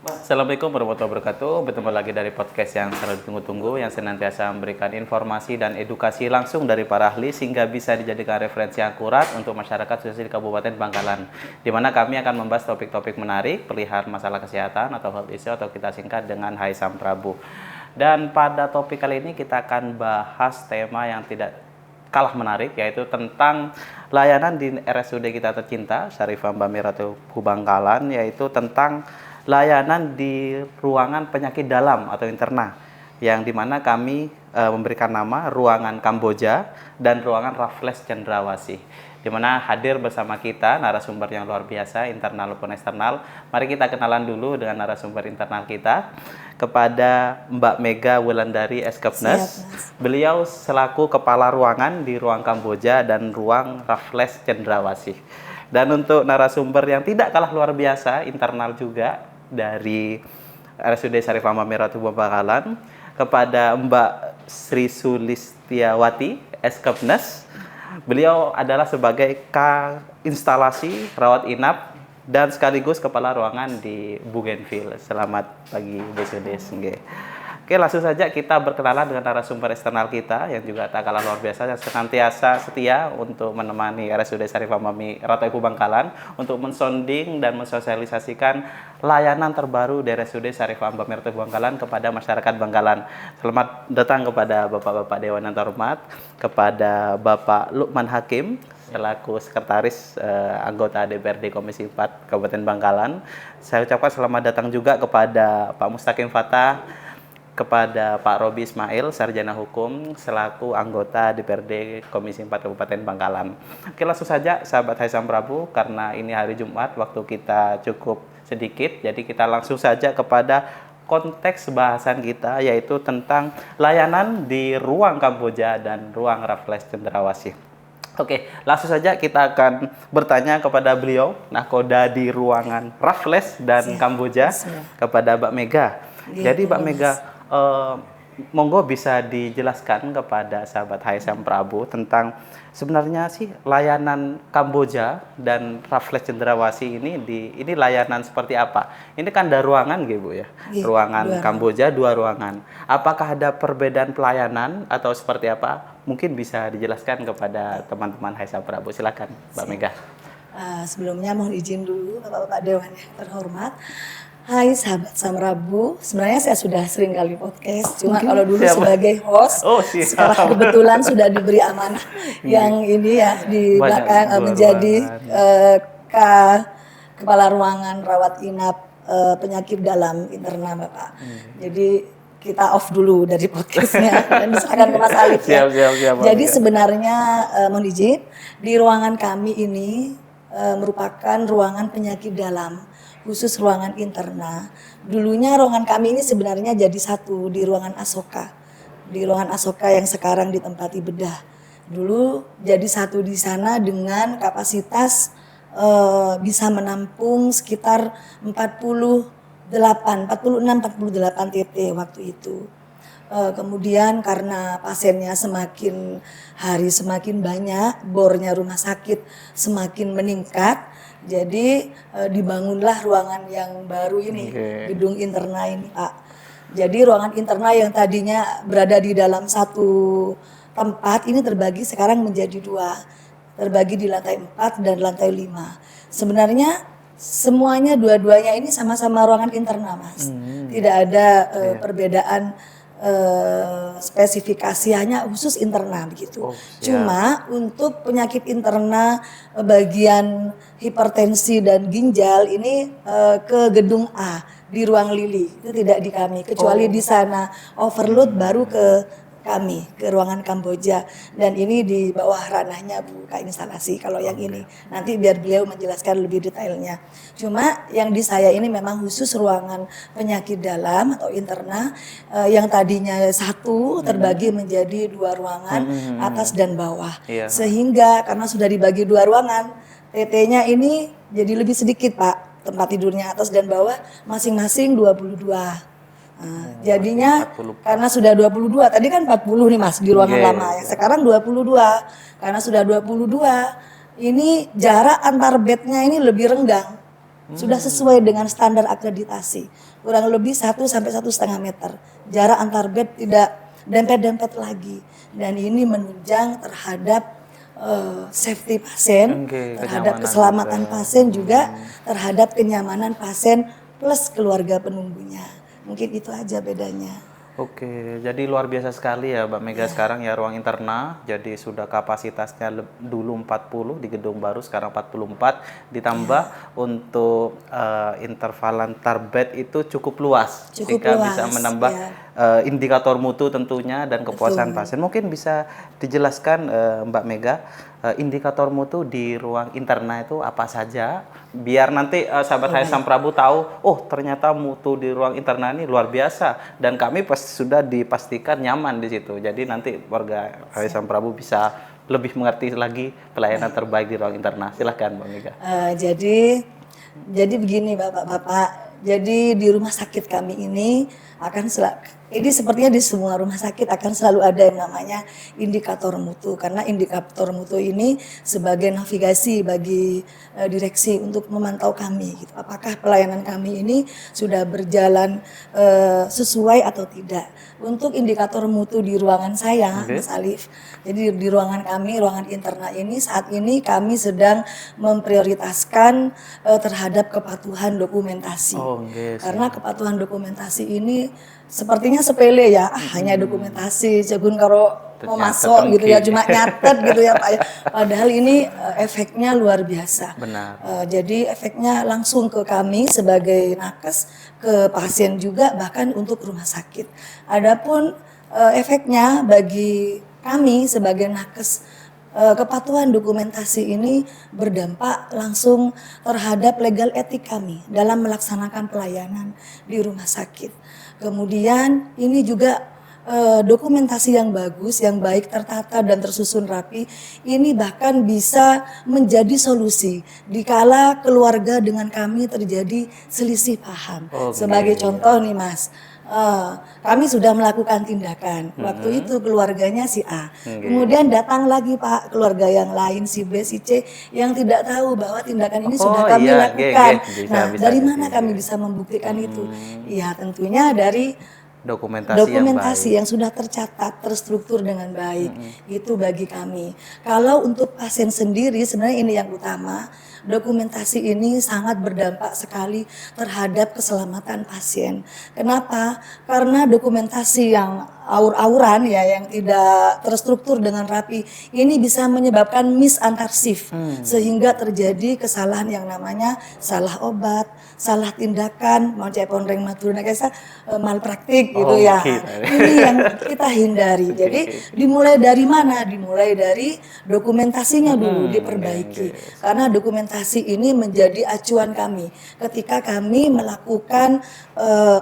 Assalamualaikum warahmatullahi wabarakatuh. Bertemu lagi dari podcast yang selalu ditunggu-tunggu, yang senantiasa memberikan informasi dan edukasi langsung dari para ahli sehingga bisa dijadikan referensi yang akurat untuk masyarakat khususnya di Kabupaten Bangkalan, di mana kami akan membahas topik-topik menarik perihal masalah kesehatan atau health issue atau kita singkat dengan Haisam Prabu. Dan pada topik kali ini kita akan bahas tema yang tidak kalah menarik, yaitu tentang layanan di RSUD kita tercinta Syarifah Mbak Miratu Bangkalan, yaitu tentang layanan di ruangan penyakit dalam atau interna, yang dimana kami memberikan nama ruangan Kamboja dan ruangan Raffles Cendrawasih, di mana hadir bersama kita narasumber yang luar biasa, internal maupun eksternal. Mari kita kenalan dulu dengan narasumber internal kita, kepada Mbak Mega Wulandari Eskepnes. Beliau selaku kepala ruangan di ruang Kamboja dan ruang Raffles Cendrawasih. Dan untuk narasumber yang tidak kalah luar biasa, internal juga dari RSUD Syarifah Mbak Miratu Bangkalan, kepada Mbak Sri Sulistiawati Eskepnes. Beliau adalah sebagai K instalasi rawat inap dan sekaligus kepala ruangan di Bougainville. Selamat pagi Bu Sulis. Oke, langsung saja kita berkenalan dengan narasumber eksternal kita yang juga tak kalah luar biasa, yang senantiasa setia untuk menemani RSUD Syarifah Mami Ratu Bangkalan untuk mensonding dan mensosialisasikan layanan terbaru dari RSUD Syarifah Mami Ratu Bangkalan kepada masyarakat Bangkalan. Selamat datang kepada Bapak-Bapak Dewan yang terhormat, kepada Bapak Lukman Hakim selaku sekretaris anggota DPRD Komisi 4 Kabupaten Bangkalan. Saya ucapkan selamat datang juga kepada Pak Mustaqim Fatah, kepada Pak Robi Ismail, Sarjana Hukum, selaku anggota DPRD Komisi 4 Kabupaten Bangkalan. Oke, langsung saja sahabat Haisam Prabu, karena ini hari Jumat, waktu kita cukup sedikit, jadi kita langsung saja kepada konteks bahasan kita, yaitu tentang layanan di ruang Kamboja dan ruang Raffles Cendrawasih. Oke, langsung saja kita akan bertanya kepada beliau, nakoda di ruangan Raffles dan Kamboja, kepada Mbak Mega. Jadi Mbak Mega, monggo bisa dijelaskan kepada sahabat Haisam Prabu tentang sebenarnya sih layanan Kamboja dan Raffles Cendrawasih ini layanan seperti apa? Ini kan ada ruangan gitu Bu ya. Ruangan Kamboja 2 ruangan. Apakah ada perbedaan pelayanan atau seperti apa? Mungkin bisa dijelaskan kepada teman-teman Haisam Prabu. Silakan Mbak Mega. Sebelumnya mohon izin dulu Bapak-Bapak Dewan yang terhormat. Hai sahabat Samrabu, sebenarnya saya sudah sering kali podcast, cuma kalau dulu sebagai host, sekarang kebetulan sudah diberi amanah yang ini ya di belakang menjadi kepala ruangan rawat inap penyakit dalam interna Bapak. Jadi kita off dulu dari podcastnya dan diserahkan ke Mas Alif ya. Jadi sebenarnya mohon izin, di ruangan kami ini merupakan ruangan penyakit dalam, khusus ruangan interna. Dulunya ruangan kami ini sebenarnya jadi satu di ruangan Asoka. Di ruangan Asoka yang sekarang ditempati bedah. Dulu jadi satu di sana dengan kapasitas bisa menampung sekitar 46-48 TT waktu itu. Kemudian karena pasiennya semakin hari semakin banyak, bornya rumah sakit semakin meningkat, jadi dibangunlah ruangan yang baru ini, gedung interna ini Pak. Jadi ruangan interna yang tadinya berada di dalam satu tempat ini terbagi sekarang menjadi 2, terbagi di lantai 4 dan lantai 5. Sebenarnya semuanya dua-duanya ini sama-sama ruangan interna Mas, tidak ada perbedaan spesifikasi, hanya khusus interna begitu. Cuma untuk penyakit interna bagian hipertensi dan ginjal ini ke gedung A di ruang Lili, itu tidak di kami, kecuali di sana overload baru ke kami, ke ruangan Kamboja, dan ini di bawah ranahnya Bu Kak instalasi. Kalau yang ini nanti biar beliau menjelaskan lebih detailnya. Cuma yang di saya ini memang khusus ruangan penyakit dalam atau interna yang tadinya satu terbagi menjadi 2 ruangan, atas dan bawah. Sehingga karena sudah dibagi 2 ruangan, TT-nya ini jadi lebih sedikit Pak, tempat tidurnya atas dan bawah masing-masing 22. Jadinya karena sudah 22, tadi kan 40 nih Mas di ruangan lama ya. Sekarang 22. Karena sudah 22, ini jarak antar bednya ini lebih renggang. Sudah sesuai dengan standar akreditasi. Kurang lebih 1 sampai 1,5 meter. Jarak antar bed tidak dempet-dempet lagi. Dan ini menunjang terhadap safety pasien, Oke, terhadap kenyamanan keselamatan juga. pasien juga, terhadap kenyamanan pasien plus keluarga penunggunya. Mungkin itu aja bedanya. Oke, jadi luar biasa sekali ya Mbak Mega sekarang ya ruang interna. Jadi sudah kapasitasnya dulu 40 di gedung baru, sekarang 44. Ditambah untuk interval antar bed itu cukup luas. Cukup Sehingga luas, bisa menambah ya. indikator mutu tentunya dan kepuasan pasien. Mungkin bisa dijelaskan Mbak Mega indikator mutu di ruang interna itu apa saja? Biar nanti sahabat HSM Prabu tahu, oh ternyata mutu di ruang interna ini luar biasa dan kami sudah dipastikan nyaman di situ. Jadi nanti warga HSM Prabu bisa lebih mengerti lagi pelayanan terbaik di ruang interna. Silahkan Mbak Mega. Jadi begini Bapak-bapak, jadi di rumah sakit kami ini ini sepertinya di semua rumah sakit akan selalu ada yang namanya indikator mutu, karena indikator mutu ini sebagai navigasi bagi direksi untuk memantau kami gitu. Apakah pelayanan kami ini sudah berjalan sesuai atau tidak. Untuk indikator mutu di ruangan saya, Mas Alif. Jadi di ruangan kami, ruangan interna ini saat ini kami sedang memprioritaskan terhadap kepatuhan dokumentasi. Karena kepatuhan dokumentasi ini sepertinya sepele ya, hanya dokumentasi cegun karo mau masuk gitu ya, cuma nyatet gitu ya Pak ya. Padahal ini efeknya luar biasa. Benar. Jadi efeknya langsung ke kami sebagai nakes, ke pasien juga, bahkan untuk rumah sakit. Adapun efeknya bagi kami sebagai nakes, kepatuhan dokumentasi ini berdampak langsung terhadap legal etik kami dalam melaksanakan pelayanan di rumah sakit. Kemudian ini juga dokumentasi yang bagus, yang baik, tertata dan tersusun rapi, ini bahkan bisa menjadi solusi dikala keluarga dengan kami terjadi selisih paham. Sebagai contoh nih Mas, kami sudah melakukan tindakan. Waktu itu keluarganya si A. Kemudian datang lagi Pak keluarga yang lain si B, si C yang tidak tahu bahwa tindakan ini sudah kami lakukan. Dari mana kami bisa membuktikan itu? Ya tentunya dari dokumentasi yang sudah tercatat, terstruktur dengan baik. Itu bagi kami. Kalau untuk pasien sendiri sebenarnya ini yang utama. Dokumentasi ini sangat berdampak sekali terhadap keselamatan pasien. Kenapa? Karena dokumentasi yang aur-auran ya, yang tidak terstruktur dengan rapi, ini bisa menyebabkan miss antar shift, sehingga terjadi kesalahan yang namanya salah obat, salah tindakan, mau cek ponreng maturna kesa malpraktik gitu ya. Ini yang kita hindari. Jadi dimulai dari mana? Dimulai dari dokumentasinya dulu diperbaiki. Karena dokumentasi ini menjadi acuan kami ketika kami melakukan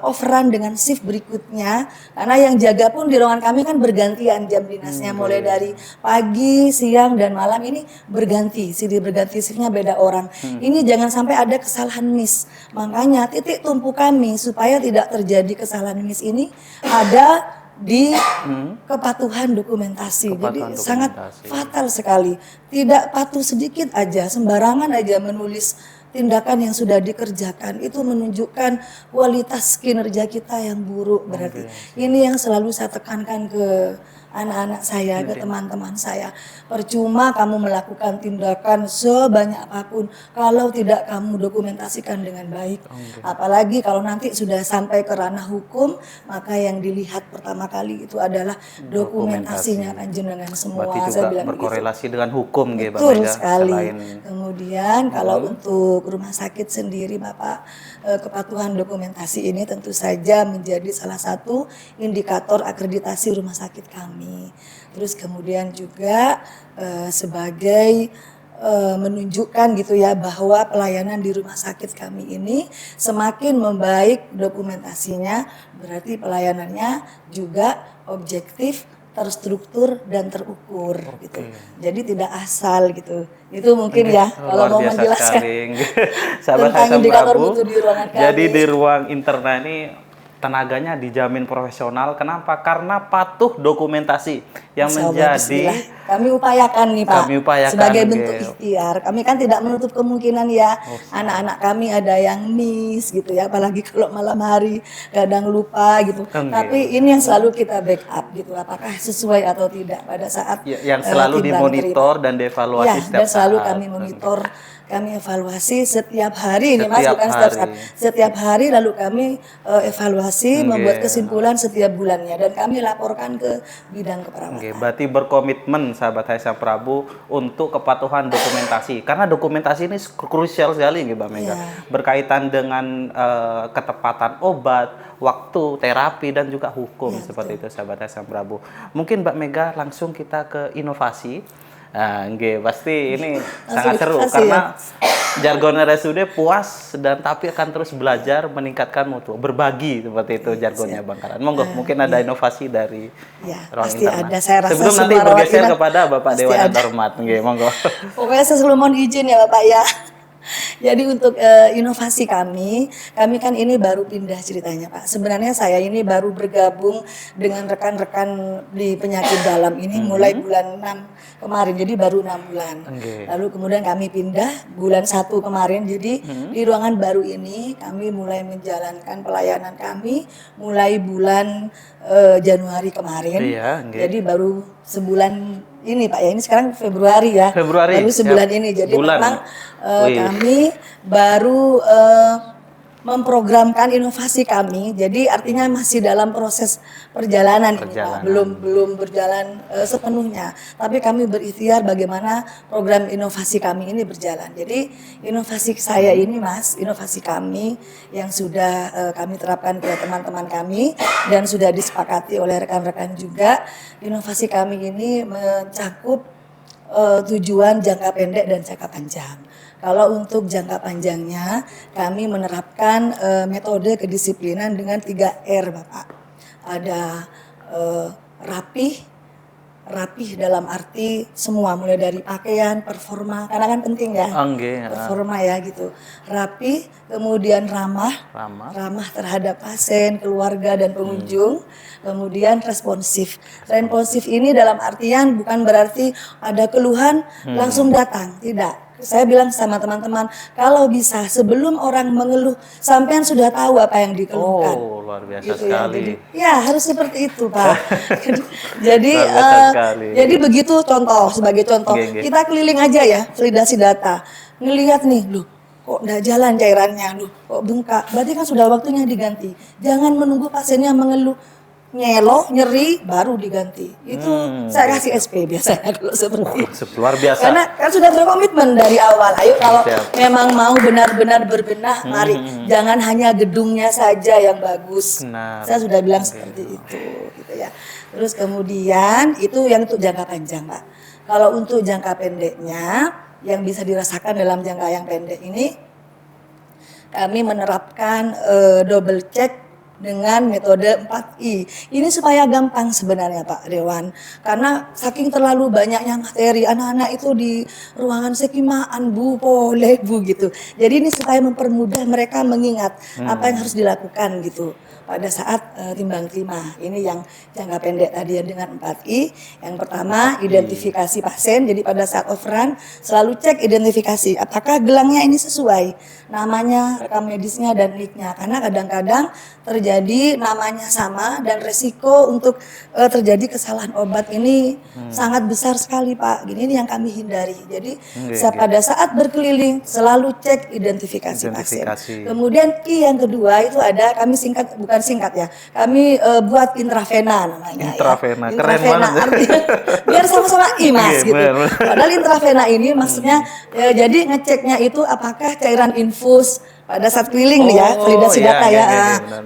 overrun dengan shift berikutnya, karena yang jaga pun di ruangan kami kan bergantian jam dinasnya, mulai dari pagi, siang dan malam ini berganti shiftnya beda orang. Ini jangan sampai ada kesalahan miss. Makanya titik tumpu kami supaya tidak terjadi kesalahan miss ini ada di kepatuhan dokumentasi. Jadi sangat fatal sekali. Tidak patuh sedikit aja, sembarangan aja menulis tindakan yang sudah dikerjakan, itu menunjukkan kualitas kinerja kita yang buruk berarti. Ini yang selalu saya tekankan ke anak-anak saya, ke teman-teman saya. Percuma kamu melakukan tindakan sebanyak apapun kalau tidak kamu dokumentasikan dengan baik. Apalagi kalau nanti sudah sampai ke ranah hukum, maka yang dilihat pertama kali itu adalah dokumentasinya panjenengan semua. Berarti juga saya bilang berkorelasi dengan hukum gitu Betul Mbak Mega. sekali. Kemudian kalau untuk rumah sakit sendiri Bapak, kepatuhan dokumentasi ini tentu saja menjadi salah satu indikator akreditasi rumah sakit kami. Terus kemudian juga sebagai menunjukkan gitu ya bahwa pelayanan di rumah sakit kami ini semakin membaik dokumentasinya, berarti pelayanannya juga objektif, terstruktur dan terukur gitu. Jadi tidak asal gitu. Itu mungkin ya kalau mau menjelaskan Sahabat tentang HSM indikator Prabu. mutu di ruangan kami. Jadi di ruang interna ini tenaganya dijamin profesional. Kenapa? Karena patuh dokumentasi yang Insya Allah, menjadi bismillah. Kami upayakan nih Pak, Kami upayakan, sebagai bentuk nggih. ikhtiar. Kami kan tidak menutup kemungkinan ya, anak-anak kami ada yang miss gitu ya, apalagi kalau malam hari kadang lupa gitu. Nggih. Tapi ini yang selalu kita backup gitu, apakah sesuai atau tidak pada saat yang selalu timbang dimonitor terima. dan dievaluasi Ya, setiap dan selalu saat. kami monitor, kami evaluasi setiap hari ini Mas, Setiap bukan setiap hari. saat. Setiap hari lalu kami evaluasi, membuat kesimpulan setiap bulannya dan kami laporkan ke bidang keperawatan. Oke, berarti berkomitmen sahabat Haisam Prabu untuk kepatuhan dokumentasi. Karena dokumentasi ini krusial sekali nggih Mbak Mega. Iya. Berkaitan dengan ketepatan obat, waktu, terapi dan juga hukum seperti itu sahabat Haisam Prabu. Mungkin Mbak Mega langsung kita ke inovasi. Nah, nggih, pasti ini sangat seru Langsung karena jargon RSUD puas dan tapi akan terus belajar meningkatkan mutu, berbagi seperti itu jargonnya Bangkalan. Monggo, mungkin ada inovasi dari Ya, ruang pasti internal. ada. Saya rasa Sebelum nanti semua rawat bergeser inap kepada Bapak pasti Dewan ada. Hormat, nggih, monggo. Pokoknya saya selalu mohon izin ya Bapak ya. Jadi untuk inovasi kami kan ini baru pindah ceritanya Pak. Sebenarnya saya ini baru bergabung dengan rekan-rekan di penyakit dalam ini mulai bulan 6 kemarin, jadi baru 6 bulan. Nggih. Lalu kemudian kami pindah bulan 1 kemarin, jadi di ruangan baru ini kami mulai menjalankan pelayanan kami mulai bulan Januari kemarin. Iya, nggih. Jadi baru sebulan ini Pak ya, ini sekarang Februari ya. Februari, Baru sebulan siap. ini. Jadi Bulan. memang Wih. kami baru memprogramkan inovasi kami. Jadi artinya masih dalam proses perjalanan ini Pak. Belum berjalan sepenuhnya. Tapi kami berikhtiar bagaimana program inovasi kami ini berjalan. Jadi inovasi saya ini Mas, inovasi kami yang sudah kami terapkan ke teman-teman kami dan sudah disepakati oleh rekan-rekan juga. Inovasi kami ini mencakup tujuan jangka pendek dan jangka panjang. Kalau untuk jangka panjangnya, kami menerapkan metode kedisiplinan dengan 3R Bapak. Ada rapih dalam arti semua, mulai dari pakaian, performa, karena kan penting ya, Nggih, performa ya gitu. Rapih, kemudian ramah terhadap pasien, keluarga dan pengunjung, kemudian responsif. Responsif ini dalam artian bukan berarti ada keluhan langsung datang, tidak. Saya bilang sama teman-teman, kalau bisa sebelum orang mengeluh, sampean sudah tahu apa yang dikeluhkan. Oh, luar biasa Gitu sekali. ya, harus seperti itu Pak. jadi Luar biasa sekali. jadi begitu sebagai contoh, Nggih. kita keliling aja ya, validasi data, ngelihat nih, loh kok nggak jalan cairannya, loh kok bengkak, berarti kan sudah waktunya diganti. Jangan menunggu pasiennya mengeluh, nyelo, nyeri, baru diganti. Itu saya kasih SP biasanya kalau seperti itu. Luar biasa. Karena kan sudah berkomitmen dari awal. Ayo kalau Siap. memang mau benar-benar berbenah, mari. Jangan hanya gedungnya saja yang bagus. Benar. Saya sudah bilang seperti itu, gitu ya. Terus kemudian itu yang untuk jangka panjang, Pak. Kalau untuk jangka pendeknya, yang bisa dirasakan dalam jangka yang pendek ini, kami menerapkan double check dengan metode 4I. Ini supaya gampang sebenarnya Pak Dewan. Karena saking terlalu banyaknya materi, anak-anak itu di ruangan sekimaan, Bu, boleh Bu gitu. Jadi ini supaya mempermudah mereka mengingat apa yang harus dilakukan gitu pada saat timbang terima. Ini yang jangka pendek tadi ya dengan 4I. Yang pertama, identifikasi pasien. Jadi pada saat off-run selalu cek identifikasi. Apakah gelangnya ini sesuai namanya, rekam medisnya dan NIK-nya. Karena kadang-kadang terjadi namanya sama dan resiko untuk terjadi kesalahan obat ini sangat besar sekali Pak. Ini yang kami hindari. Jadi pada saat berkeliling selalu cek identifikasi pasien. Kemudian I yang kedua itu ada, kami singkat, bukan singkat ya, kami buat intravena namanya. Intravena, ya. keren banget. Artinya biar sama-sama I Mas gitu. Padahal intravena ini maksudnya jadi ngeceknya itu apakah cairan infus pada saat keliling nih ya, validasi data ya,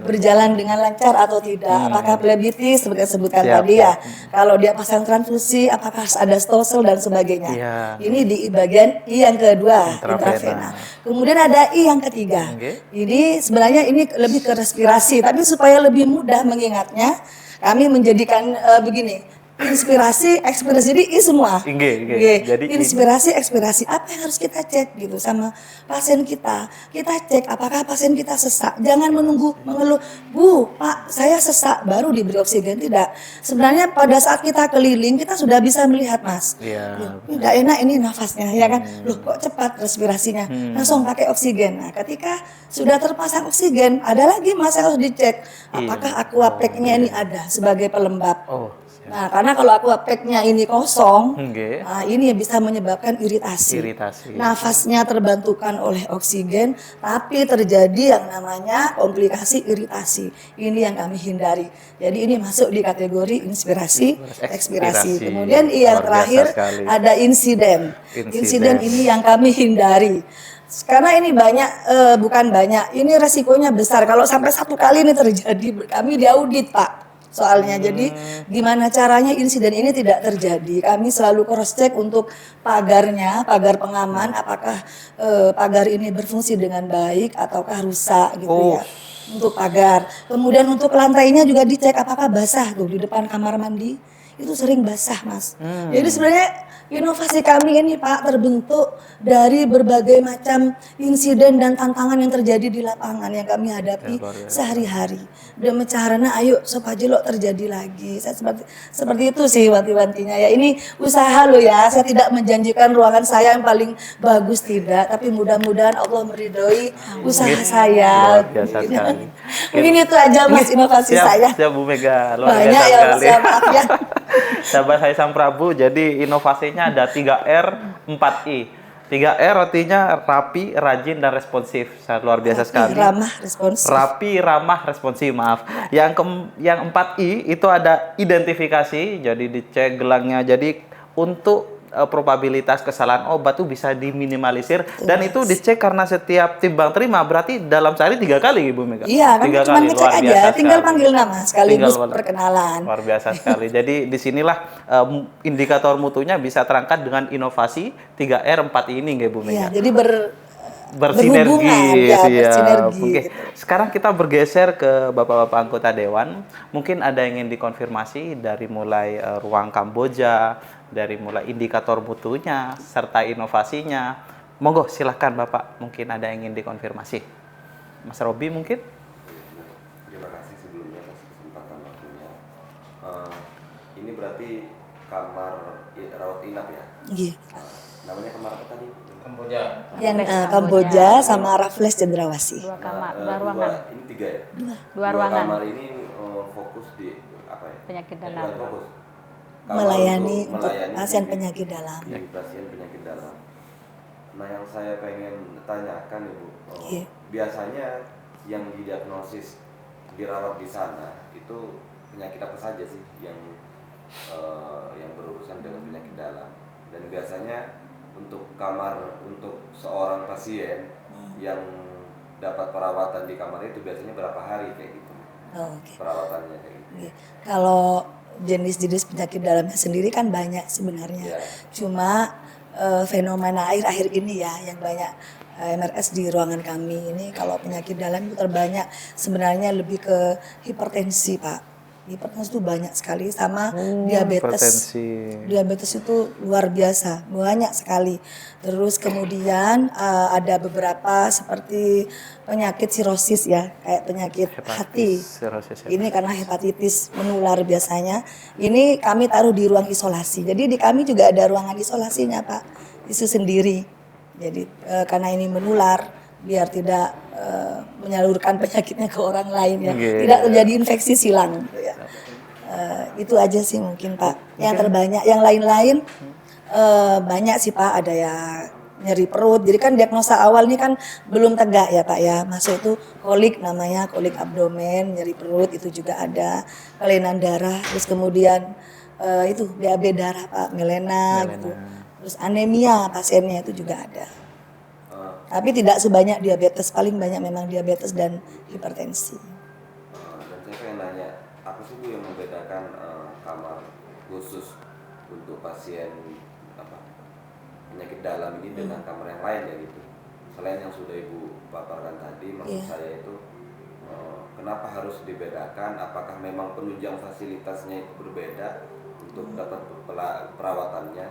berjalan dengan lancar atau tidak, apakah plebitis seperti yang sebutkan tadi ya, kalau dia pasang transfusi, apakah ada stosel dan sebagainya. Ini di bagian I yang kedua, intravena. Kemudian ada I yang ketiga. Ini sebenarnya ini lebih ke respirasi, tapi supaya lebih mudah mengingatnya, kami menjadikan begini. inspirasi, ekspresi jadi I semua. Inge. Jadi Inspirasi, ekspresi apa yang harus kita cek gitu sama pasien kita. Kita cek apakah pasien kita sesak. Jangan menunggu mengeluh, Bu, Pak, saya sesak baru diberi oksigen, tidak. Sebenarnya pada saat kita keliling kita sudah bisa melihat, Mas. Iya. Loh, tidak enak ini nafasnya ya kan. Loh, kok cepat respirasinya. Langsung pakai oksigen. Nah, ketika sudah terpasang oksigen, ada lagi Mas yang harus dicek apakah aquapack-nya ini ada sebagai pelembab. Oh, Nah, karena kalau aquapack-nya ini kosong, Nggih. nah ini bisa menyebabkan iritasi. Iritasi. Nafasnya terbantukan oleh oksigen, tapi terjadi yang namanya komplikasi iritasi. Ini yang kami hindari. Jadi ini masuk di kategori inspirasi, ekspirasi. Kemudian yang Luar biasa terakhir sekali. ada insiden. Insiden ini yang kami hindari. Karena ini banyak, bukan banyak, ini resikonya besar. Kalau sampai satu kali ini terjadi, kami diaudit Pak. Soalnya jadi gimana caranya insiden ini tidak terjadi, kami selalu cross check untuk pagarnya, pagar pengaman, apakah pagar ini berfungsi dengan baik ataukah rusak gitu ya, untuk pagar. Kemudian untuk lantainya juga dicek apakah basah tuh di depan kamar mandi itu sering basah Mas. Jadi sebenarnya inovasi kami ini Pak terbentuk dari berbagai macam insiden dan tantangan yang terjadi di lapangan yang kami hadapi sehari-hari. Dan caranya ayo supaya lo terjadi lagi. Saya seperti itu sih wanti-wantinya ya. Ini usaha lo ya. Saya tidak menjanjikan ruangan saya yang paling bagus tidak, tapi mudah-mudahan Allah meridhoi usaha saya. Luar biasa sekali. Mungkin itu aja Mas inovasi saya. Siap Bu Mega. Luar Banyak biasa ya Mas sekali. ya, maaf ya. Sahabat saya Sang Prabu, jadi inovasinya ada 3R, 4I. 3R artinya rapi, rajin, dan responsif. Sangat luar biasa sekali. Ramah, responsif. Rapi, ramah, responsif, maaf. Yang 4I itu ada identifikasi, jadi dicek gelangnya. Jadi untuk probabilitas kesalahan obat itu bisa diminimalisir. Dan itu dicek karena setiap timbang terima, berarti dalam sehari 3 kali Ibu Mega. Iya, kan 3 cuma kali, ngecek luar aja, biasa tinggal sekali. panggil nama sekaligus Tinggal- perkenalan. Luar biasa sekali. Jadi disinilah indikator mutunya bisa terangkat dengan inovasi 3R 4I ini nggak Bu Iya, Mega. jadi Bersinergi, berhubungan, ya, siap. bersinergi, Oke. gitu. Sekarang kita bergeser ke bapak-bapak anggota dewan. Mungkin ada yang ingin dikonfirmasi dari mulai ruang Kamboja, dari mulai indikator mutunya, serta inovasinya. Monggo silahkan Bapak, mungkin ada yang ingin dikonfirmasi. Mas Robi mungkin? Terima kasih sebelumnya atas kesempatan waktunya. Ini berarti kamar rawat inap ya? Iya. Namanya kamar apa tadi? Kamboja. Yang Kamboja sama Raffles Cendrawasih. Dua kamar, Nah, dua ruangan. Ini 3 ya? Dua ruangan. Kamar ini fokus di apa ya? Penyakit Bukan dalam. fokus. Kamar Melayani untuk melayani pasien di- penyakit dalam. di pasien penyakit dalam. Nah, yang saya pengen tanyakan Ibu, Iya. biasanya yang didiagnosis dirawat di sana itu penyakit apa saja sih yang berurusan dengan penyakit dalam, dan biasanya untuk kamar untuk seorang pasien yang dapat perawatan di kamar itu biasanya berapa hari kayak gitu Oh, oke. perawatannya kayak gitu. Oke. Kalau jenis-jenis penyakit dalamnya sendiri kan banyak sebenarnya. Iya. Cuma fenomena akhir-akhir ini ya yang banyak MRS di ruangan kami ini kalau penyakit dalam itu terbanyak sebenarnya lebih ke hipertensi Pak. Hipertensi itu banyak sekali sama diabetes. Hipertensi. Diabetes itu luar biasa, banyak sekali. Terus kemudian ada beberapa seperti penyakit sirosis ya, kayak penyakit hati. Cirrhosis hepatitis. Ini karena hepatitis menular biasanya. Ini kami taruh di ruang isolasi. Jadi di kami juga ada ruangan isolasinya Pak, itu sendiri. Jadi karena ini menular, biar tidak menyalurkan penyakitnya ke orang lain ya, Iya. tidak terjadi infeksi silang. Gitu ya. Itu aja sih mungkin Pak. Yang terbanyak, yang lain-lain banyak sih Pak. Ada ya nyeri perut. Jadi kan diagnosa awal ini kan belum tegak ya Pak ya. Masuk itu kolik namanya, kolik abdomen, nyeri perut itu juga ada, kelainan darah. Terus kemudian itu BAB darah Pak, melena gitu. Terus anemia pasiennya itu juga ada. Tapi tidak sebanyak diabetes, paling banyak memang diabetes dan hipertensi. Dan saya pengen nanya, apa sih Bu yang membedakan kamar khusus untuk pasien penyakit dalam ini dengan kamar yang lain ya gitu? Selain yang sudah Ibu paparkan tadi, maksud saya itu kenapa harus dibedakan? Apakah memang penunjang fasilitasnya itu berbeda untuk dapat perawatannya,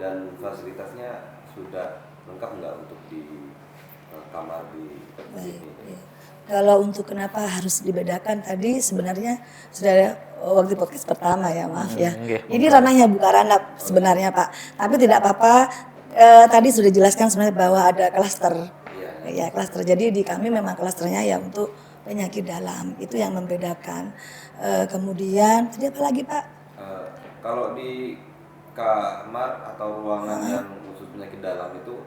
dan fasilitasnya sudah lengkap nggak untuk di kamar di Baik, sini? ya. Kalau untuk kenapa harus dibedakan tadi sebenarnya sudah ada waktu podcast pertama ya, maaf ya. Nggih, Ini ranahnya bukan ranah sebenarnya Pak, tapi tidak apa-apa. Tadi sudah dijelaskan sebenarnya bahwa ada klaster, ya klaster. Jadi di kami memang klasternya ya untuk penyakit dalam, itu yang membedakan. Kemudian tadi apa lagi Pak? Kalau di kamar atau ruangan yang khusus penyakit dalam itu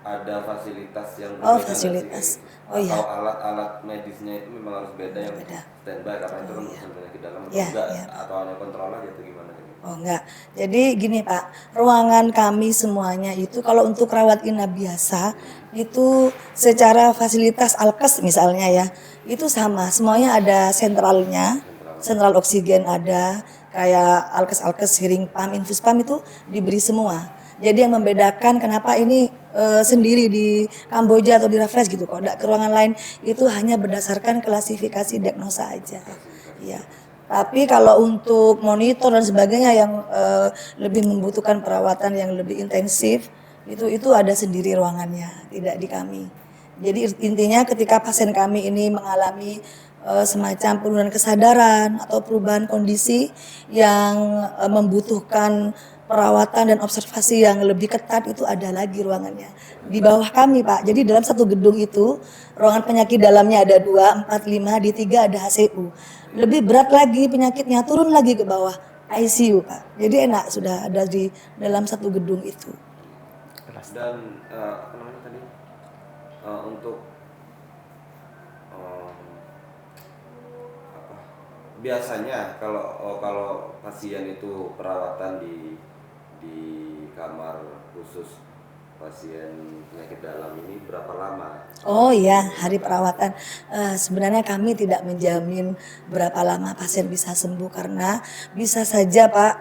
ada fasilitas yang Oh, berbeda nggak sih, fasilitas. kayak gitu? Oh iya. Atau alat-alat medisnya itu memang harus beda yang Beda. standby karena itu kan urusan penyakit dalam, atau Iya, enggak, iya, Pak. atau hanya kontrol aja atau gimana gitu? Oh enggak. Jadi gini Pak, ruangan kami semuanya itu kalau untuk rawat inap biasa itu secara fasilitas alkes misalnya ya, itu sama. Semuanya ada sentralnya, sentral oksigen ada, kayak alkes-alkes, hearing pump, infus pump itu diberi semua. Jadi yang membedakan kenapa ini sendiri di Kamboja atau di Raffles gitu, kok enggak ke ruangan lain, itu hanya berdasarkan klasifikasi diagnosa aja. Ya. Tapi kalau untuk monitor dan sebagainya yang lebih membutuhkan perawatan yang lebih intensif, itu ada sendiri ruangannya, tidak di kami. Jadi intinya ketika pasien kami ini mengalami semacam penurunan kesadaran atau perubahan kondisi yang membutuhkan perawatan dan observasi yang lebih ketat, itu ada lagi ruangannya di bawah kami Pak. Jadi dalam satu gedung itu ruangan penyakit dalamnya ada 2, 4, 5, di 3 ada HCU. Lebih berat lagi penyakitnya turun lagi ke bawah ICU Pak. Jadi enak sudah ada di dalam satu gedung itu. Dan apa namanya tadi, untuk apa, biasanya kalau pasien itu perawatan di kamar khusus pasien penyakit dalam ini berapa lama? Oh iya, hari perawatan. Sebenarnya kami tidak menjamin berapa lama pasien bisa sembuh karena bisa saja Pak,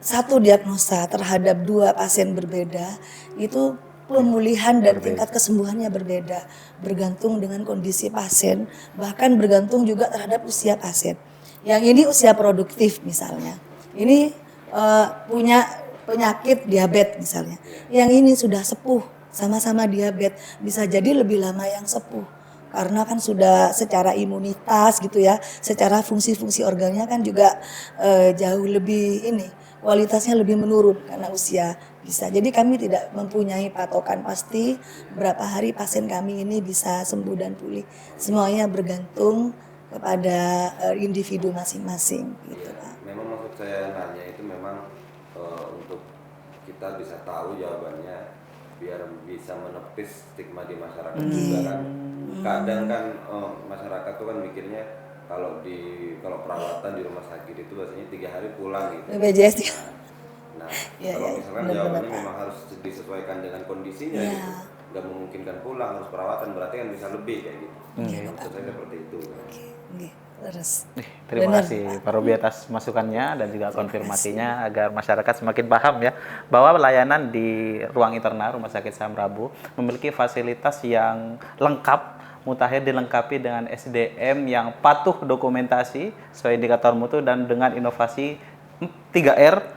satu diagnosa terhadap 2 pasien berbeda itu pemulihan dan tingkat kesembuhannya berbeda, bergantung dengan kondisi pasien, bahkan bergantung juga terhadap usia pasien. Yang ini usia produktif misalnya, ini punya penyakit diabetes misalnya, yang ini sudah sepuh, sama-sama diabetes, bisa jadi lebih lama yang sepuh. Karena kan sudah secara imunitas gitu ya, secara fungsi-fungsi organnya kan juga jauh lebih ini, kualitasnya lebih menurun karena usia bisa. Jadi kami tidak mempunyai patokan pasti berapa hari pasien kami ini bisa sembuh dan pulih. Semuanya bergantung kepada individu masing-masing gitu Pak. Memang maksud saya nanya itu memang untuk kita bisa tahu jawabannya, biar bisa menepis stigma di masyarakat juga kan. Kadang kan masyarakat tuh kan mikirnya kalau perawatan di rumah sakit itu biasanya 3 hari pulang gitu. BPJS ya. Nah, Ya, kalau ya, misalkan benar-benar, jawabannya Pak. memang harus disesuaikan dengan kondisinya Ya. gitu, nggak memungkinkan pulang harus perawatan, berarti kan bisa lebih kayak gitu. Iya, Maksud saya seperti itu. Oke, terus. Terima Benar, kasih Pak. Pak Robi atas masukannya dan juga konfirmasinya agar masyarakat semakin paham ya bahwa layanan di ruang internal Rumah Sakit Samrabu memiliki fasilitas yang lengkap, mutakhir dilengkapi dengan SDM yang patuh dokumentasi sesuai indikator mutu dan dengan inovasi 3R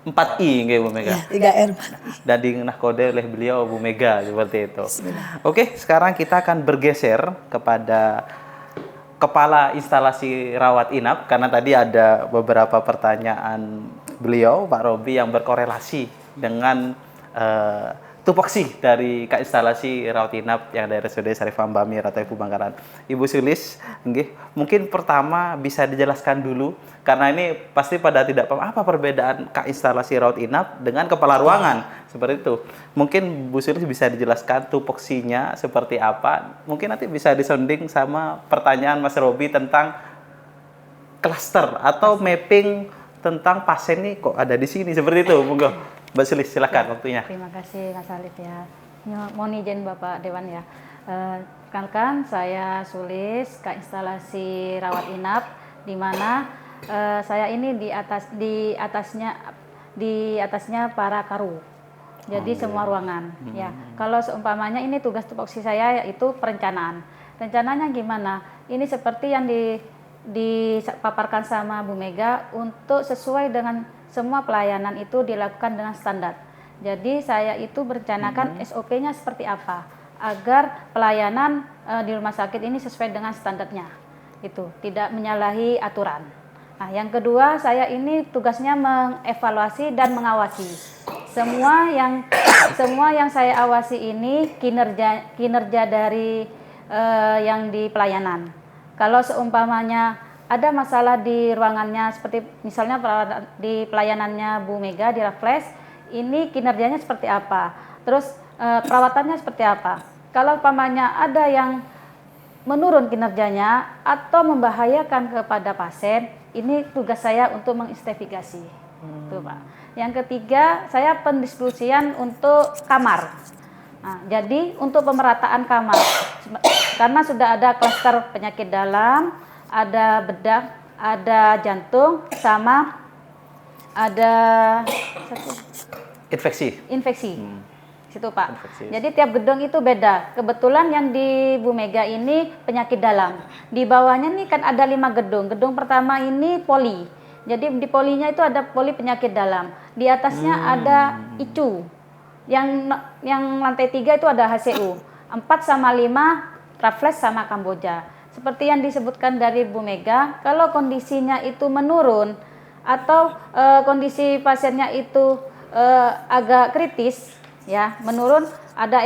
4I nggih Bu Mega. Ya, 3R Pak. Dan dinahkode oleh beliau Bu Mega seperti itu. Bismillah. Oke, sekarang kita akan bergeser kepada Kepala Instalasi Rawat Inap karena tadi ada beberapa pertanyaan beliau Pak Robi yang berkorelasi dengan tupoksi dari Kak Instalasi Rawat Inap yang dari RSUD Syarif Ambamir atau Ibu Bangkalan. Ibu Sulis, nggih, mungkin pertama bisa dijelaskan dulu karena ini pasti pada tidak paham apa perbedaan Kak Instalasi Rawat Inap dengan kepala ruangan seperti itu. Mungkin Bu Sulis bisa dijelaskan tupoksinya seperti apa. Mungkin nanti bisa disonding sama pertanyaan Mas Robi tentang klaster atau mapping tentang pasien nih kok ada di sini seperti itu. Monggo, Mbak Sulis silakan waktunya. Terima kasih Kak Salif ya. Mohon izin Bapak Dewan ya. Perkenalkan saya Sulis, Kak Instalasi Rawat Inap, di mana saya ini di atasnya para karu. Jadi semua ruangan ya. Kalau seumpamanya ini tugas tupoksi saya yaitu perencanaan. Rencananya gimana? Ini seperti yang dipaparkan sama Bu Mega untuk sesuai dengan semua pelayanan itu dilakukan dengan standar. Jadi saya itu merencanakan SOP-nya seperti apa agar pelayanan di rumah sakit ini sesuai dengan standarnya. Itu tidak menyalahi aturan. Nah, yang kedua, saya ini tugasnya mengevaluasi dan mengawasi. Semua yang saya awasi ini kinerja dari yang di pelayanan. Kalau seumpamanya ada masalah di ruangannya, seperti misalnya di pelayanannya Bu Mega di Raffles, ini kinerjanya seperti apa? Terus perawatannya seperti apa? Kalau umpamanya ada yang menurun kinerjanya atau membahayakan kepada pasien, ini tugas saya untuk menginvestigasi. Itu, Pak. Yang ketiga, saya pendistribusian untuk kamar. Nah, jadi untuk pemerataan kamar, karena sudah ada klaster penyakit dalam, ada bedah, ada jantung, sama ada infeksi. Situ, Pak. Infeksi. Jadi tiap gedung itu beda. Kebetulan yang di Bu Mega ini penyakit dalam. Di bawahnya nih kan ada 5 gedung. Gedung pertama ini poli. Jadi di polinya itu ada poli penyakit dalam. Di atasnya ada ICU. Yang lantai 3 itu ada HCU. 4 sama 5 Raffles sama Kamboja. Seperti yang disebutkan dari Bu Mega, kalau kondisinya itu menurun atau kondisi pasiennya itu agak kritis, ya menurun, ada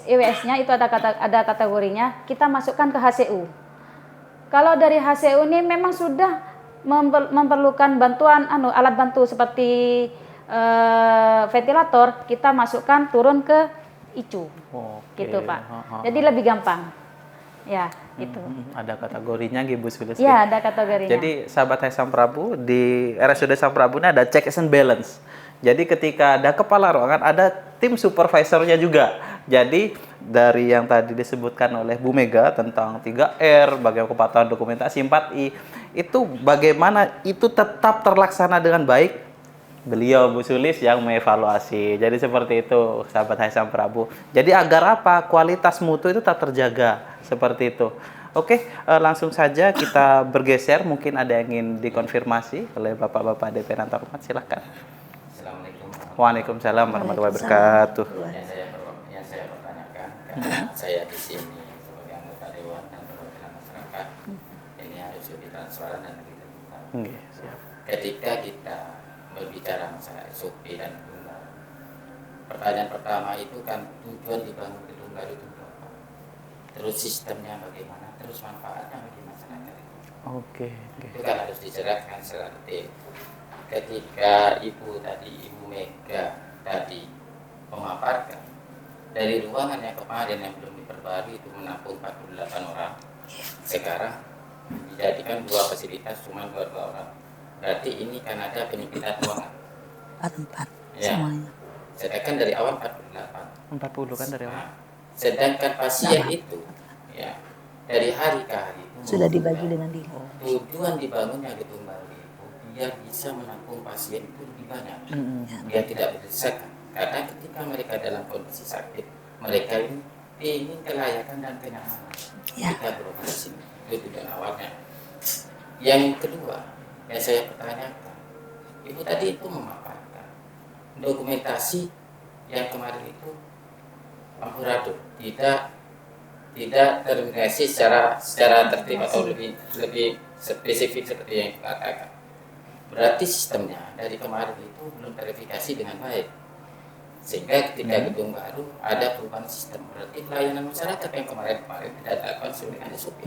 EWS-nya itu ada kategorinya, kita masukkan ke HCU. Kalau dari HCU ini memang sudah memerlukan bantuan alat bantu seperti ventilator, kita masukkan turun ke ICU. Gitu, Pak. Jadi lebih gampang. Ya, gitu. Ada kategorinya Bu Sulis. Ya, ada kategorinya. Jadi sahabat Hai Sam Prabu, di RSUD Sam Prabu ini ada check and balance. Jadi ketika ada kepala ruangan, ada tim supervisornya juga. Jadi dari yang tadi disebutkan oleh Bu Mega tentang 3R, bagaimana kepatuhan dokumentasi 4I, itu bagaimana itu tetap terlaksana dengan baik, beliau Bu Sulis yang mengevaluasi. Jadi seperti itu sahabat Hai Sam Prabu. Jadi agar apa? Kualitas mutu itu tetap terjaga, seperti itu. Oke, langsung saja kita bergeser. Mungkin ada yang ingin dikonfirmasi oleh Bapak-Bapak DP Antar Umat, silakan. Assalamualaikum. Waalaikumsalam warahmatullahi wabarakatuh. Yang saya pertanyakan, karena saya di sini sebagai anggota dewan dan perwakilan masyarakat, ini harus lebih transparan dan lebih terbuka. Siap. Ketika kita berbicara masalah SOP dan gedung baru, pertanyaan pertama itu kan tujuan dibangun gedung baru itu apa? Terus sistemnya bagaimana? Terus manfaatnya bagi masyarakat itu. Oke. Itu kan harus dijelaskan secara detail. Ketika Ibu Mega tadi memaparkan dari ruangan yang kemarin yang belum diperbarui itu menampung 48 orang, sekarang dijadikan 2 fasilitas cuma 2 orang. Berarti ini kan ada penyempitan ruangan. 4 Ya. semuanya. Sedangkan dari awal 48. 40 kan dari awal. Nah, sedangkan pasien itu ya dari hari ke hari itu Sudah dibagi dengan dia. tujuan dibangunnya gedung baru itu biar bisa menampung pasien itu lebih banyak. Dia tidak berdesakan. Karena ketika mereka dalam kondisi sakit, mereka ini ingin kelayakan dan kenyamanan. Ya. Kita berobat di sini. Itu tujuan awalnya. Yang kedua, yang saya pertanyakan, Ibu tadi itu memaparkan dokumentasi yang kemarin itu amburadul, tidak terindikasi secara tertib atau lebih spesifik seperti yang dikatakan. Berarti sistemnya dari kemarin itu belum verifikasi dengan baik, sehingga ketika gedung baru ada perubahan sistem. Berarti pelayanan masyarakat yang kemarin tidak dilakukan sesuai dengan SOP.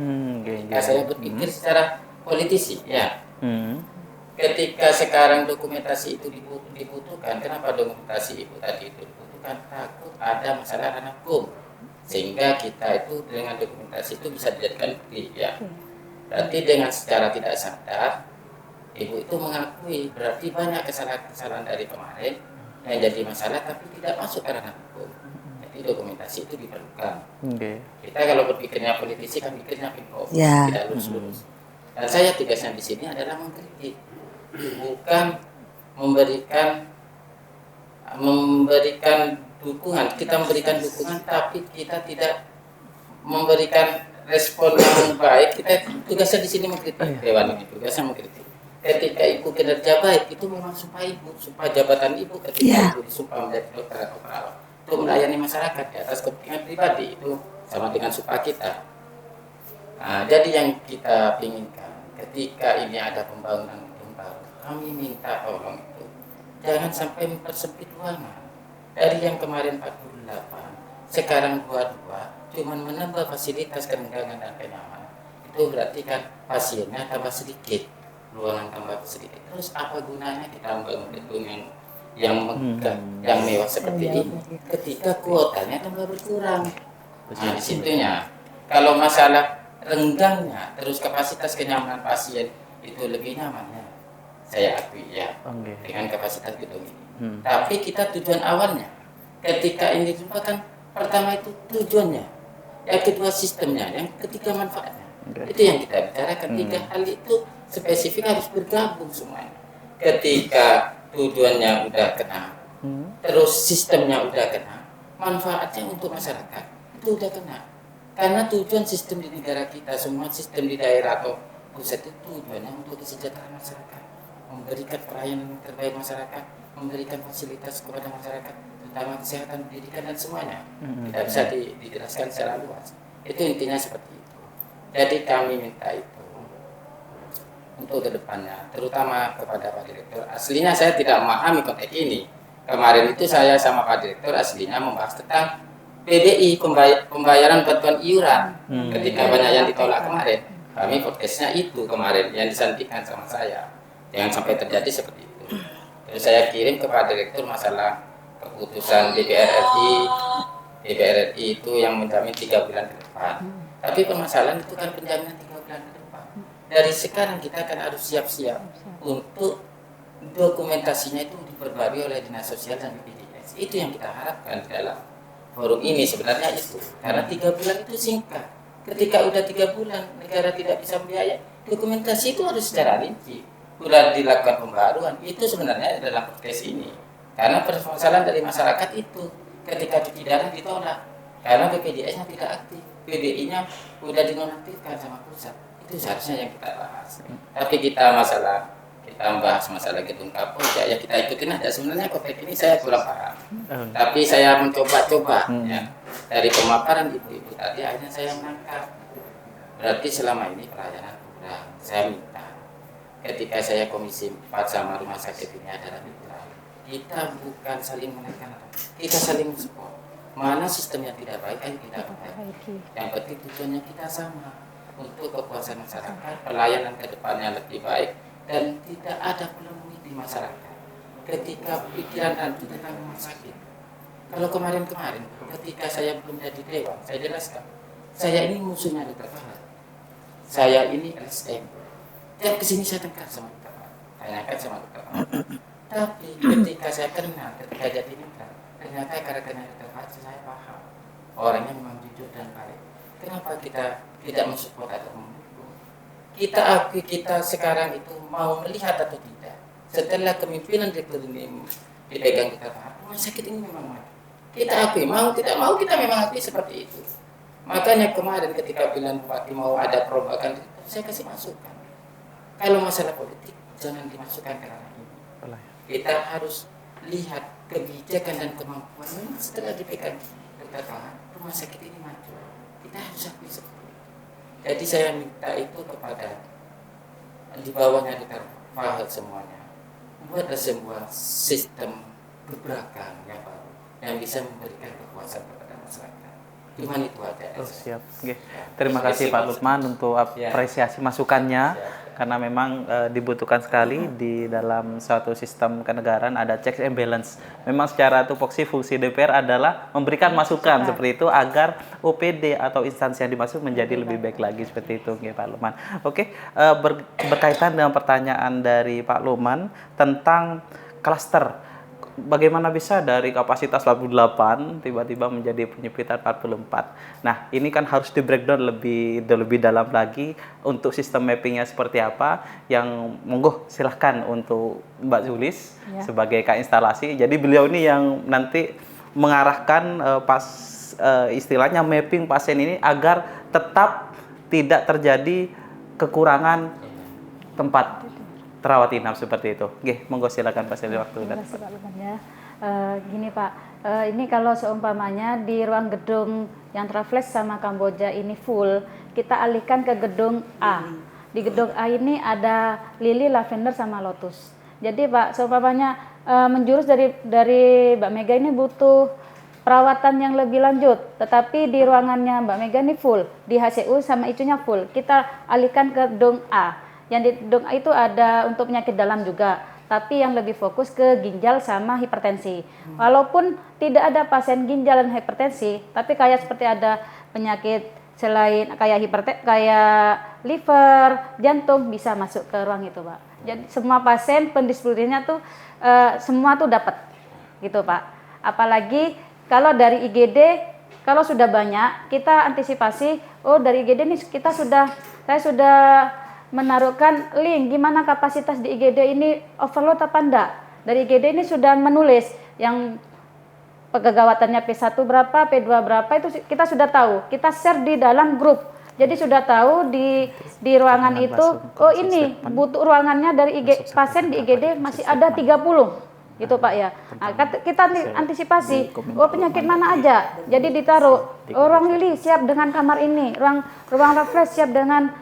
Saya berpikir secara politisi, ya. Ketika sekarang dokumentasi itu dibutuhkan, kenapa dokumentasi itu tadi itu dibutuhkan? Takut ada masalah ranah hukum, sehingga kita itu dengan dokumentasi itu bisa dijadikan bukti, ya. Berarti dengan secara tidak sadar, Ibu itu mengakui berarti banyak kesalahan-kesalahan dari kemarin yang jadi masalah tapi tidak masuk ke ranah hukum. Jadi dokumentasi itu diperlukan. Kita kalau berpikirnya politisi kan pikirnya pingpong, tidak lurus-lurus. Dan saya tugasnya di sini adalah mengkritik, bukan memberikan dukungan. Kita memberikan dukungan tapi kita tidak memberikan respon yang baik. Kita tugasnya di sini mengkritik, dewan ini tugasnya mengkritik. ketika ibu kinerja baik itu memang supaya jabatan ibu ketika ibu disumpah menjadi dokter atau perawat untuk melayani masyarakat di atas kepentingan pribadi itu sama dengan sumpah kita. Nah, jadi yang kita inginkan ketika ini ada pembangunan gedung baru, kami minta tolong itu jangan sampai mempersempit ruangan dari yang kemarin 48 sekarang 22 cuman menambah fasilitas kerenggangan dan kenyamanan. Itu berarti kan pasiennya tambah sedikit, ruangan tambah sedikit. Terus apa gunanya kita membangun gedung yang megah, yang mewah seperti ini ketika kuotanya tambah berkurang? Nah, di situnya. Kalau masalah renggangnya, terus kapasitas kenyamanan pasien itu lebih nyamannya, saya akui ya, dengan kapasitas gedung ini. Tapi kita tujuan awalnya, ketika ini dilupakan, pertama itu tujuannya, yang kedua sistemnya, yang ketiga manfaatnya. Itu yang kita bicarakan. Tiga hal itu spesifik harus bergabung semuanya. Ketika tujuannya udah kena, terus sistemnya udah kena, manfaatnya untuk masyarakat itu udah kena. Karena tujuan sistem di negara kita, semua sistem di daerah atau pusat itu tujuannya untuk kesejahteraan masyarakat, memberikan pelayanan yang terbaik masyarakat, memberikan fasilitas kepada masyarakat, terutama kesehatan, pendidikan dan semuanya. Tidak bisa dijelaskan secara luas. Itu intinya seperti itu. Jadi kami minta itu untuk kedepannya, terutama kepada Pak Direktur. Aslinya saya tidak memahami konteks ini. Kemarin itu saya sama Pak Direktur aslinya membahas tentang PBI, pembayaran bantuan iuran. Ketika banyak yang ditolak kemarin, kami podcastnya itu kemarin yang disampaikan sama saya. Jangan sampai terjadi seperti itu. Terus saya kirim ke Pak Direktur masalah keputusan DPR RI itu yang menjamin 3 bulan ke depan. Tapi permasalahan itu kan penjaminan 3 bulan ke depan. Dari sekarang kita akan harus siap-siap untuk dokumentasinya itu diperbarui oleh Dinas Sosial dan BPJS. Itu yang kita harapkan di dalam forum ini sebenarnya itu. Karena 3 bulan itu singkat. Ketika udah 3 bulan negara tidak bisa membiayai, dokumentasi itu harus secara rinci. Sudah dilakukan pembaruan. Itu sebenarnya dalam podcast ini. Karena permasalahan dari masyarakat itu ketika cuci darah ditolak. Karena BPJS-nya tidak aktif. PBI-nya sudah dinonaktifkan sama pusat. Itu seharusnya yang kita bahas. Tapi kita bahas masalah gedung Kapolda ya kita ikutin aja. Sebenarnya konteks ini saya kurang paham. Tapi saya mencoba-coba ya. Dari pemaparan ibu-ibu tadi akhirnya saya menangkap. Berarti selama ini pelayanan kurang. Saya minta ketika saya komisi 4 sama rumah sakit ini adalah mitra. Kita bukan saling menekan, kita saling support. Mana sistem yang tidak baik, ayo kita perbaiki. Yang penting tujuannya kita sama untuk kepuasan masyarakat, pelayanan ke depannya lebih baik dan tidak ada polemik di masyarakat. Ketika pikiran rancu tentang rumah sakit. Kalau kemarin-kemarin, ketika saya belum jadi dewan, saya jelaskan, saya ini musuhnya Dr. Fahad. Saya ini LSM. Tiap kesini saya tengkar sama Dr. Fahad, tanyakan sama Dr. Fahad. Tapi ketika saya kenal, ketika jadi mitra, ternyata karakternya Dr. Fahad saya paham. Orangnya memang jujur dan baik. Kenapa kita tidak mensupport atau mendukung? Kita akui kita sekarang itu mau melihat atau tidak. Setelah kepemimpinan Direktur ini dipegang Dr. Fahad, rumah sakit ini memang mati. Kita akui, mau tidak mau kita memang akui seperti itu. Makanya kemarin ketika pilihan bupati mau ada perombakan, saya kasih masukan. Kalau masalah politik jangan dimasukkan ke ranah ini. Kita harus lihat kebijakan dan kemampuan memang setelah dipegang Dr. Fahad, rumah sakit ini maju. Kita harus akui seperti itu. Jadi saya minta itu kepada di bawahnya Dr. Fahad semuanya, buatlah sebuah sistem gebrakan yang baru yang bisa memberikan kepuasan kepada masyarakat. Cuma itu aja. Siap. Okay. Terima kasih Pak Lukman untuk apresiasi masukannya. Karena memang dibutuhkan sekali di dalam suatu sistem kenegaraan ada checks and balance. Memang secara tupoksi fungsi DPR adalah memberikan masukan seperti itu agar OPD atau instansi yang dimaksud menjadi lebih baik lagi seperti itu, ya, Pak Lukman. Oke, berkaitan dengan pertanyaan dari Pak Lukman tentang klaster. Bagaimana bisa dari kapasitas 48 tiba-tiba menjadi penyempitan 44. Nah, ini kan harus di breakdown lebih dalam lagi untuk sistem mappingnya seperti apa. Yang monggo silahkan untuk Mbak Zulis sebagai Kak instalasi. Jadi beliau ini yang nanti mengarahkan istilahnya mapping pasien ini agar tetap tidak terjadi kekurangan tempat terawat inap seperti itu. Oke, monggo silakan Pak Seli waktu Terima dan kasih Pak Luman ya. Gini Pak, ini kalau seumpamanya di ruang gedung yang Travelex sama Kamboja ini full, kita alihkan ke gedung A. Di gedung A ini ada lili, lavender sama lotus. Jadi Pak, seumpamanya menjurus dari Mbak Mega ini butuh perawatan yang lebih lanjut, tetapi di ruangannya Mbak Mega ini full, di HCU sama ICU-nya full. Kita alihkan ke gedung A. Yang di gedung A itu ada untuk penyakit dalam juga, tapi yang lebih fokus ke ginjal sama hipertensi. Walaupun tidak ada pasien ginjal dan hipertensi, tapi kayak seperti ada penyakit selain kayak kayak liver, jantung bisa masuk ke ruang itu, Pak. Jadi semua pasien pendisiplinnya tuh semua tuh dapat, gitu, Pak. Apalagi kalau dari IGD, kalau sudah banyak, kita antisipasi. Oh, dari IGD nih saya sudah menaruhkan link gimana kapasitas di IGD ini overload apa enggak. Dari IGD ini sudah menulis yang kegagawatannya P1 berapa, P2 berapa, itu kita sudah tahu. Kita share di dalam grup. Jadi sudah tahu di ruangan itu, oh ini butuh ruangannya dari pasien di IGD masih ada 30. Gitu Pak ya. Nah, kita antisipasi, oh penyakit mana aja. Jadi ditaruh, oh, ruang lili siap dengan kamar ini, ruang refresh siap dengan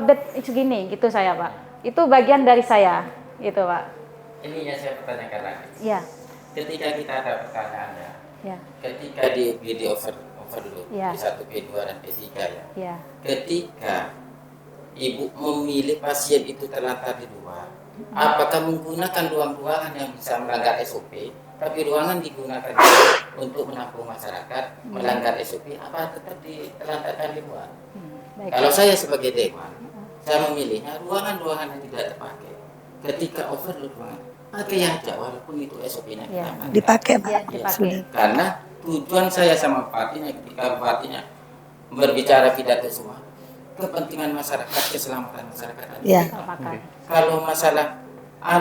bed segini, gitu saya Pak. Itu bagian dari saya, gitu Pak. Ini yang saya pertanyakan lagi. Ya. Ketika kita ada pertanyaan Ya. ketika di overload Ya. P1, P2 dan P3 ya. Ya. Ketika ibu memilih pasien itu terlantar di luar, apakah menggunakan ruangan yang bisa melanggar SOP, tapi ruangan digunakan untuk menampung masyarakat melanggar SOP, apa tetap ditelantarkan di luar? Baik. Kalau saya sebagai dewan, saya memilihnya ruangan-ruangan yang tidak terpakai. Ketika overload ruangan, pakai yang aja walaupun itu SOP-nya Ya. kita pakai. Dipakai Pak. Ya, dipakai. Karena tujuan saya sama bupatinya ketika bupatinya berbicara pidato semua, kepentingan masyarakat, keselamatan masyarakat. Ya. Apakah? Kalau masalah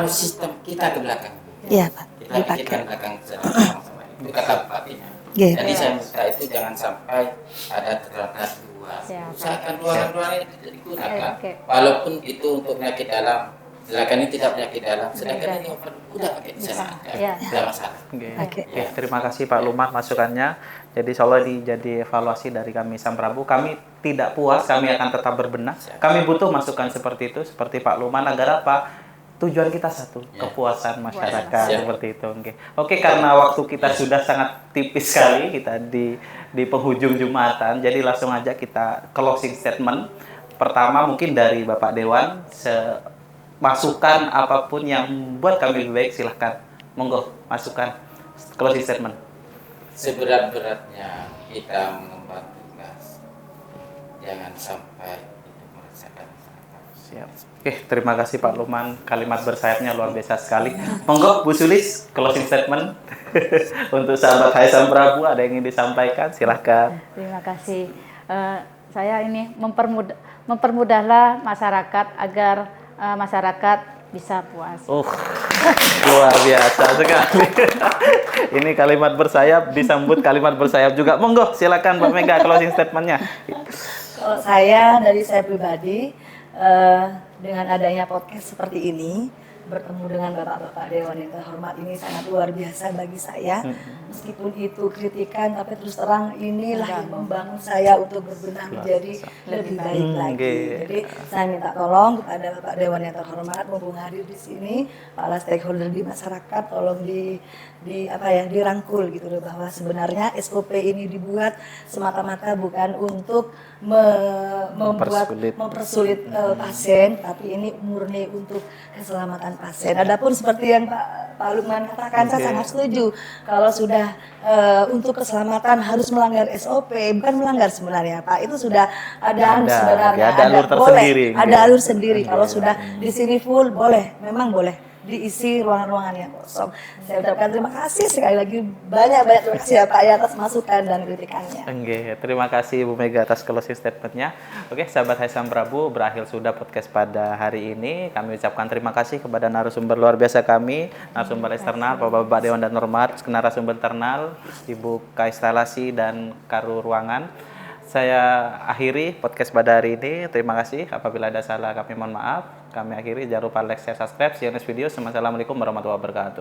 sistem kita ke belakang. Iya Pak. Kita Dipakai. belakang sama-sama. Itu kata bupatinya. Iya. Jadi saya minta itu jangan sampai ada terlantar dua. Siap. Usahakan ruangan-ruangan itu tidak digunakan. Oke. Walaupun itu untuk penyakit dalam, silakan ini tidak penyakit dalam. Sedangkan Bisa. ini udah pakai di sana. Ya. Tidak masalah. Oke. Oke, terima kasih Pak Luman masukannya. Jadi insya Allah ini jadi evaluasi dari kami Sam Prabu. Kami tidak puas, kami akan tetap berbenah. Kami butuh masukan seperti itu, seperti Pak Luman, agar apa? Tujuan kita satu, kepuasan masyarakat Siap. seperti itu. Oke, karena waktu kita sudah sangat tipis sekali, kita di penghujung Jumatan, jadi langsung aja kita closing statement. Pertama mungkin dari Bapak Dewan, masukan apapun yang membuat kami lebih baik, silahkan. Monggo, masukan closing statement. Seberat-beratnya kita mengemban tugas, jangan sampai itu merasakan masyarakat. Siap. Oke, terima kasih Pak Luman. Kalimat bersayapnya luar biasa sekali. Monggo, Bu Sulis, closing statement untuk sahabat Hai Sam Prabu, ada yang ingin disampaikan? Silahkan. Terima kasih. Saya ini mempermudahlah masyarakat agar masyarakat bisa puas. Luar biasa sekali. Ini kalimat bersayap disambut kalimat bersayap juga. Monggo, silakan Mbak Mega closing statementnya. Kalau dari saya pribadi, dengan adanya podcast seperti ini, bertemu dengan bapak-bapak Dewan yang terhormat ini sangat luar biasa bagi saya. Meskipun itu kritikan, tapi terus terang inilah yang membangun saya untuk berbenah menjadi lebih baik lagi. Jadi saya minta tolong kepada Bapak Dewan yang terhormat, mumpung hadir di sini, para stakeholder di masyarakat, tolong dirangkul gitu loh, bahwa sebenarnya SOP ini dibuat semata-mata bukan untuk mempersulit pasien, tapi ini murni untuk keselamatan pasien. Adapun seperti yang Pak Lukman katakan, saya sangat setuju. Kalau sudah untuk keselamatan harus melanggar SOP, bukan melanggar sebenarnya Pak. Itu sudah sebenarnya ada alur tersendiri. Ada alur sendiri. Kalau sudah di sini full boleh, memang boleh diisi ruangan-ruangan yang kosong. Saya ucapkan terima kasih sekali lagi, banyak terima kasih ya Pak ya atas masukan dan kritikannya. Terima kasih Bu Mega atas closing statementnya. Oke, sahabat Hai Sam Prabu, berakhir sudah podcast pada hari ini. Kami ucapkan terima kasih kepada narasumber luar biasa kami, narasumber eksternal, Bapak-Bapak Dewan dan Hormat, narasumber internal, Ibu Kaistalasi dan Karu Ruangan. Saya akhiri podcast pada hari ini. Terima kasih. Apabila ada salah kami mohon maaf. kami akhiri. Jangan lupa like, share, subscribe. See you next video. Assalamualaikum warahmatullahi wabarakatuh.